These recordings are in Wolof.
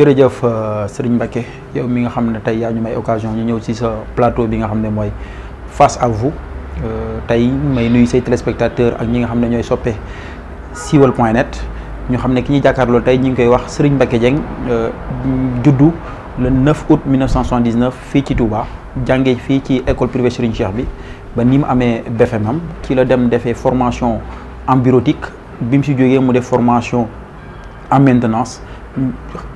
jërëjëf Serigne Mbacké yow mi nga xam ne tey yaa ñu may occasion ñu ñëw ci sa plateau bi nga xam ne mooy face à vous tey may nuyu say téléspectateurs ak ñi nga xam ne ñooy soppe siweul.net ñu xam ne ki ñuy jàkkaarloo tey ñu ngi koy wax Serigne Mbacké Dieng juddu le 9 août 1979 fii ci Touba jàngee fii ci école privée Serigne Cheikh bi ba ni mu amee BFM am ci la dem defee formation en bureautique bi mu si jógee mu def formation en maintenance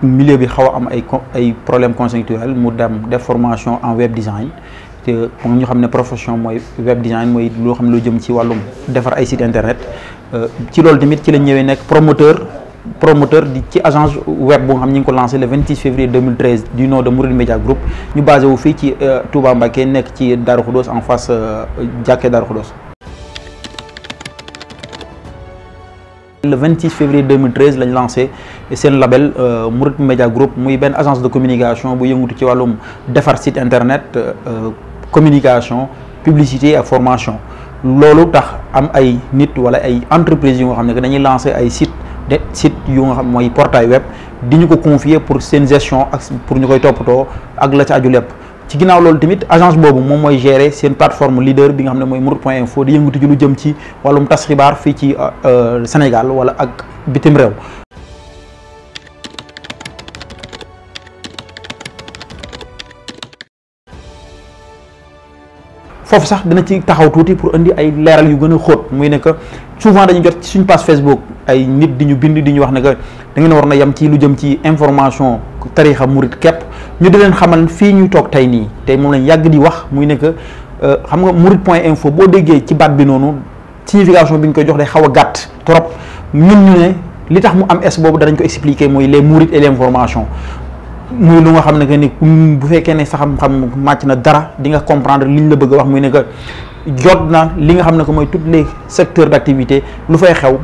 milieu bi xaw a am ay problèmes conjoncturels mu dem def formation en web design te ñu xam ne profession mooy web design mooy loo xam ne lu jëm ci wàllum defar ay site internet ci loolu tamit ci la ñëwee nekk promoteur di ci agence web bu nga xam ñu ngi ko lancé le 26 février 2013 du nom de Mouride Media Group ñu basé wu fii ci Touba Mbacké nekk ci Darou Khoudoss en face jàkkee Darou Khoudoss. Le 26 février 2013 lañ lancé seen label Mouride Media Group muy benn agence de communication bu yëngutu ci wàllum defar site internet communication publicité ak formation loolu tax am ay nit wala ay entreprises yu nga xam ne dañuy lancé ay site yu nga xam mooy portail web di ñu ko confier pour seen gestion ak pour ñu koy toppatoo ak la ca aju lépp ci ginnaaw loolu tamit agence boobu moom mooy gérer seen plateforme leader bi nga xam ne mooy mourides.info di yëngatu ci lu jëm ci wàllum tas xibaar fii ci Sénégal wala ak bitim réew. foofu sax dina ci taxaw tuuti pour indi ay leeral yu gën a xóot muy ne que souvent dañu jot ci suñu page Facebook ay nit di ñu bind di ñu wax ne que da ngeen war na yem ci lu jëm ci information tarixa murit képp ñu di leen xamal fii ñu toog tey nii tey moom lañ yàgg di wax muy ne que xam nga mourides.info boo déggee ci baat bi noonu signification bi ñu koy jox day xaw a gàtt trop ñun ñu ne li tax mu am s boobu danañ ko expliquer mooy les mourides et l'information muy lu nga xam ne que ni bu fekkee ne sa xam-xam màcc na dara di nga comprendre liñ la bëgg a wax muy ne que jot na li nga xam ne que mooy tous les secteurs d'activité lu fay xew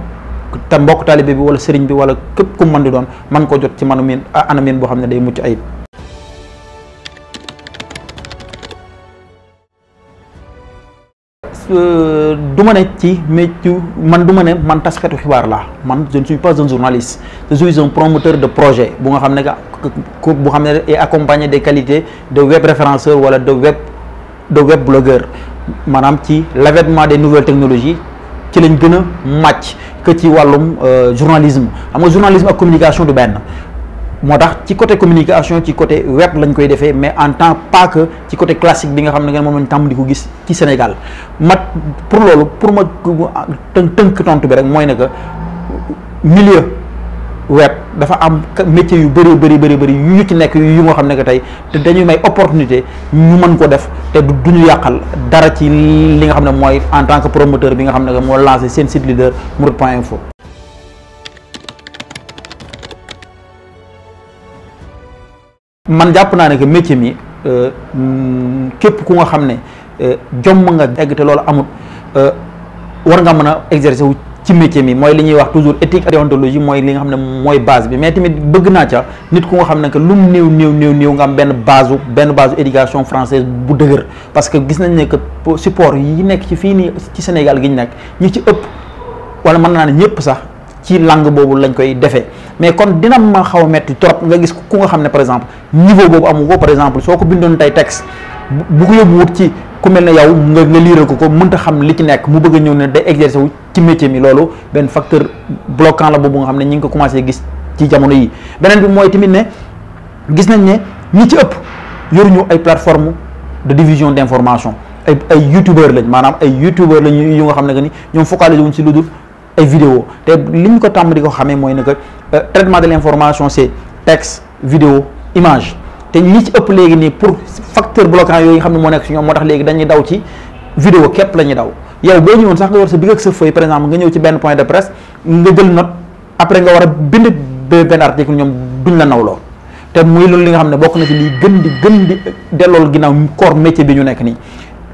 te mbokk taalibe bi wala sëriñ bi wala képp ku mën di doon man ko jot ci anam boo xam ne day mucc ayib. du ma ne ci mais man du ma ne man taskatu xibaar laa man je ne suis pas un journaliste je suis un promoteur de projet bu nga xam ne bu xam ne est accompagné des qualités de web référenceur wala de web blogueur maanaam ci l'avènement des nouvelles technologies ci lañ gën a màcc que ci wàllum journalisme xam nga journalisme ak communication du benn moo tax ci côté communication ci côté web lañ koy defee mais en temps pas que ci côté classique bi nga xam ne ngeen moom lañ tàmm di ko gis ci Sénégal pour loolu pour ma tënk tontu bi rek mooy ne que milieu web dafa am métier yu bëri yu ci nekk yu nga xam ne que tey te dañuy may opportunité ñu mën ko def te du ñu yàqal dara ci li nga xam ne mooy en tant que promoteur bi nga xam ne que moo lancé seen site leader mourides.info. man jàpp naa ne que métier mi képp ku nga xam ne jomm nga egg te loolu amut war nga mën a exercer wu ci métier mi mooy li ñuy wax toujours éthique et déontologie mooy li nga xam ne mooy base bi mais tamit bëgg naa ca nit ku nga xam ne que lu mu néew nga am benn base éducation française bu dëgër parce que gis nañ ne que support yi nekk ci fii nii ci Sénégal gi ñu nekk ñi ci ëpp wala mën naa ne ñëpp sax ci langue boobu lañ koy defee mais kon dina ma xaw a metti trop nga gis ku nga xam ne par exemple niveau boobu amu ko par exemple soo ko bindoon tey texte bu ko yóbbuwut ci ku mel ne yow nga liiral ko mënta xam li ci nekk mu bëgg a ñëw ne day exercer wu ci métier mi loolu benn facteur bloquant la boobu nga xam ne ñi ngi ko commencé gis ci jamono yi beneen bi mooy tamit ne gis nañ ne ñi ci ëpp yoruñu ay plateforme de diffusion d'information ay youtubeurs lañ maanaam ay youtubeurs lañ yu nga xam ne que ni ñoom focaliser wuñ ci lu dul ay vidéo te li ñu ko tàmm di ko xamee mooy ne que traitement de l'information c'est texte vidéo image te ñi ci ëpp léegi nii pour facteur bloquant yooyu nga xam ne moo nekk ci ñoom moo tax léegi dañuy daw ci vidéo képp la ñuy daw yow boo ñëwoon sax nga war sa big ak sa feuille par exemple nga ñëw ci benn point de presse nga jël note après nga war a bind benn article ñoom duñ la nawloo te muy loolu li nga xam ne bokk na ci liy gën di dellool ginnaaw corps métier bi ñu nekk nii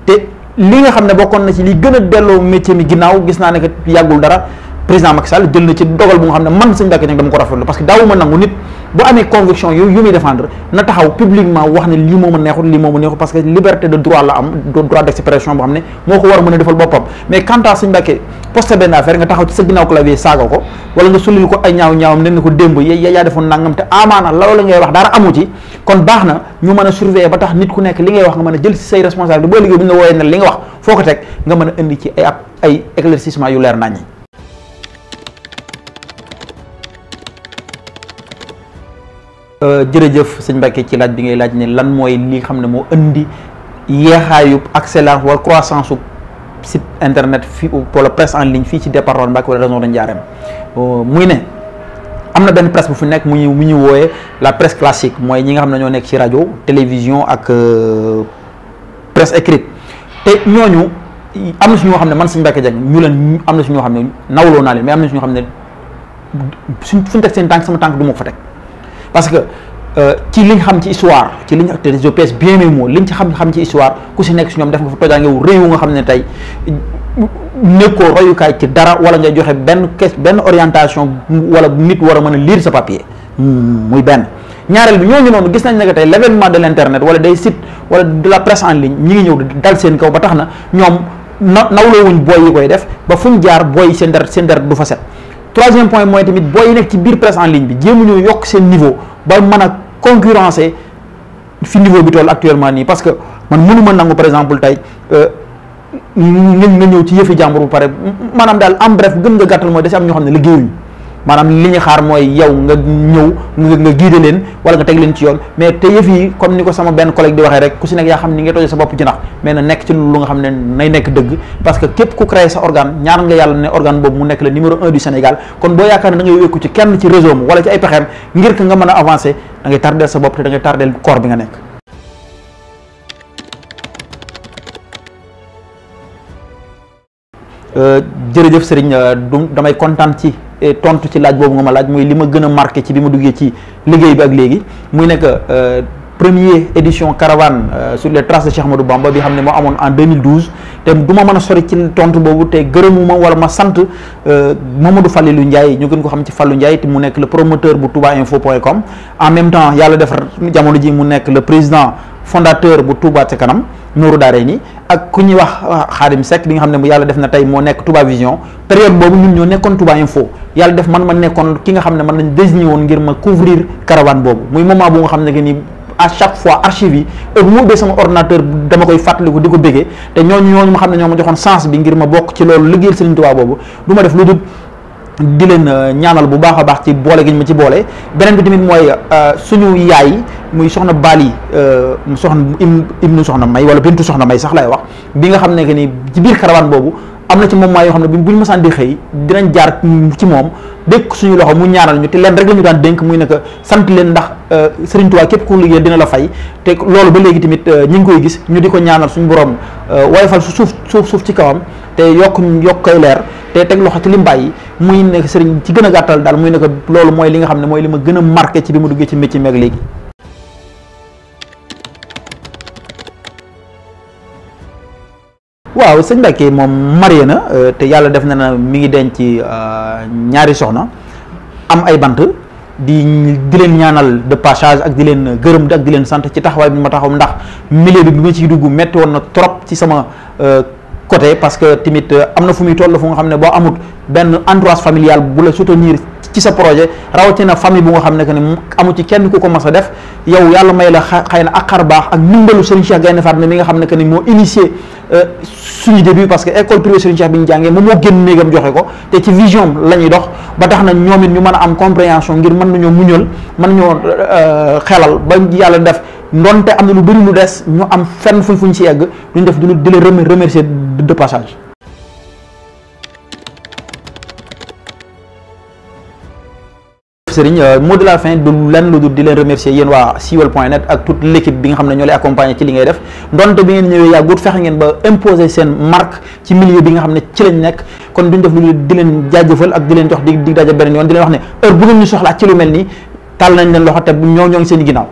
te li nga xam ne bokkoon na ci li gën a delloo métier mi ginnaaw gis naa ne que yàggul dara président Macky Sall jël na ci dogal bu nga xam ne man Serigne Mbacké Niang dama ko rafetlu parce que daawuma nangu nit bu amee conviction yu muy défendre na taxaw publiquement wax ne lii moo ma neexul lii moo ma neexul parce que liberté de droit la am droit d'expression boo xam ne moo ko war a mën a defal boppam mais quant à Serigne Mbacké posté benn affaire nga taxaw ci sa ginnaaw clavier saaga ko wala nga sulil ko ay ñaaw-ñaawam ne ko démb yaa defoon nangam te amaana loolu ngay wax dara amu ci kon baax na ñu mën a surveiller ba tax nit ku nekk li ngay wax nga mën a jël ci say responsabilité boo liggéey bu ñu la wooyee ne li nga wax foo ko teg nga mën a indi ci ay éclaircissement yu leer naññi. Jërëjëf sëñ Mbacké ci laaj bi ngay laaj ne lan mooy li xam ne moo indi yeexaayu accélérance wala croissance su site internet fii pour la presse en ligne fii ci département Mbacké wala région de Ndiarème muy ne am na benn presse bu fi nekk mu ñu wooyee la presse classique mooy ñi nga xam ne ñoo nekk ci rajo télévision ak presse écrite te ñooñu am na si ñoo xam ne man sëñ Mbacké Dieng ñu leen am na si ñoo xam ne nawloo naa leen mais am na si ñoo xam ne fuñ teg seen tànk sama tànk du ma ko fa teg parce que ci liñ xam ci histoire ci liñ te je pèse bien mes mots liñ ci xam ci histoire ku si nekk si ñoom def nga fa tojaangewu réew nga xam ne tey nekkoo royukaay ci dara wala ngay joxe benn orientation wala nit war a mën a lire sa papier muy benn ñaareel bi ñooñu noonu gis nañ ne que tey l'événement de l'internet wala des sites wala de la presse en ligne ñi ngi ñëw dal seen kaw ba tax na ñoom nawloowuñ booy yi koy def ba fuñ jaar booy seen deret du fa set. Troisième point mooy tamit booy yi nekk ci biir presse en ligne bi jéemuñu yokk seen niveau ba mën a concurrencer fi niveau bi toll actuellement nii parce que man mënuma nangu par exemple tey nga ñëw ci yëfi jàmbur bu pare maanaam daal en bref gën nga gàttal mooy da si am ñoo xam ne liggéeyuñ maanaam li ñu xaar mooy yow nga ñëw nga guider leen wala nga teg leen ci yoon mais te yëf yi comme ni ko sama benn collègue di waxee rek ku si nekk yaa xam ni nga tojee sa bopp ci nax mais na nekk ci lu nga xam ne nay nekk dëgg parce que képp ku créé sa organe ñaar nga yàlla ne organe boobu mu nekk le numéro 1 du Sénégal kon boo yaakaar ne da ngay wékku ci kenn ci réseau wala ci ay pexeem ngir que nga mën a avancer da ngay tardeel sa bopp te da ngay tardeel corps bi nga nekk. Jërëjëf Serigne damay kontaan ci tontu ci laaj boobu nga ma laaj muy li ma gën a marqué ci bi ma duggee ci liggéey bi ak léegi muy nekk première édition caravane sur les traces de Cheikh Ahmadou Bamba bi xam ne moo amoon en 2012 te du ma mën a sori ci tontu boobu te gërëmuma wala ma sant Mamadou Fallilou Ndiaye ñu gën ko xam ci Fallou Ndiaye te mu nekk le promoteur bu toubainfo.com en même temps yàlla defar jamono ji mu nekk le président fondateur bu Touba ca kanam Nourou Daarayni ak ku ñuy wax Khadim Seck bi nga xam ne yàlla def na tey moo nekk Touba Vision période boobu ñun ñoo nekkoon Touba Info yàlla def man ma nekkoon ki nga xam ne man lañ désigné woon ngir ma couvrir caravane boobu muy moment bu nga xam ne que ni à chaque fois archive yi bu mu ubbee sama ordinateur dama koy fàttaliku di ko béggee te ñooñu ma xam ne ñoo ma joxoon sens bi ngir ma bokk ci loolu liggéeyal Serigne Touba boobu du ma def lu dul di leen ñaanal bu baax a baax ci boole gi ñu ma ci boole beneen bi tamit mooy suñu yaay muy soxna Bali soxna ibnu soxna May wala bintu soxna May sax lay wax bi nga xam ne que ni ci biir caravane boobu am na ci moment yoo xam ne bu ñu mësaan di xëy dinañ jaar ci moom dékk suñu loxo mu ñaanal ñu te leen rek la ñu daan dénk muy nekk sant leen ndax Serigne Touba képp ku liggéey dina la fay te loolu ba léegi tamit ñi ngi koy gis ñu di ko ñaanal suñu borom woyofal suuf ci kawam te yokk koy leer te teg loxo ci li mu bàyyi muy nekk Serigne ci gën a gàttal daal muy nekk loolu mooy li nga xam ne mooy li ma gën a marqué ci bi ma duggee ci métier meeg léegi. waaw sëñ Mbacké moom marié na te yàlla def na mi ngi denc ñaari soxna am ay bant di leen ñaanal de passage ak di leen gërëm ak di leen sant ci taxawaay bi ma taxaw ndax milieu bi ma ciy dugg metti woon na trop ci sama côté parce que tamit am na fu muy toll fu nga xam ne boo amut benn entourage familial bu la soutenir ci sa projet rawatina famille bu nga xam ne que ne amu ci kenn ku ko mas a def yow yàlla may la xëy na ak xar baax ak ndimbalu Serigne Cheikh Gaïndé Fatma mi nga xam ne que ni moo initié suñu début parce que école privée Serigne Cheikh bi ñu jàngee moom moo génn néegam joxe ko te ci vision la ñuy dox ba tax na ñoom it ñu mën a am compréhension ngir mën nañoo muñal mën nañoo xelal ba yàlla def ndonte am na lu bëri lu des ñu am fenn fuñ si egg duñ def di leen remercier de passage. Serigne mot de la fin du lenn lu dul di leen remercier yéen waa Siweul.net ak toute l'équipe bi nga xam ne ñoo lay accompagner ci li ngay def ndonte bi ngeen ñëwee yàggut fexe ngeen ba imposer seen marque ci milieu bi nga xam ne ci lañ nekk kon duñ def lu di leen jaajëfal ak di leen jox di daje beneen yoon di leen wax ne heure bu ngeen ñu soxlaa ci lu mel nii tàll nañ leen loxo te ñoo ngi seen i ginnaaw.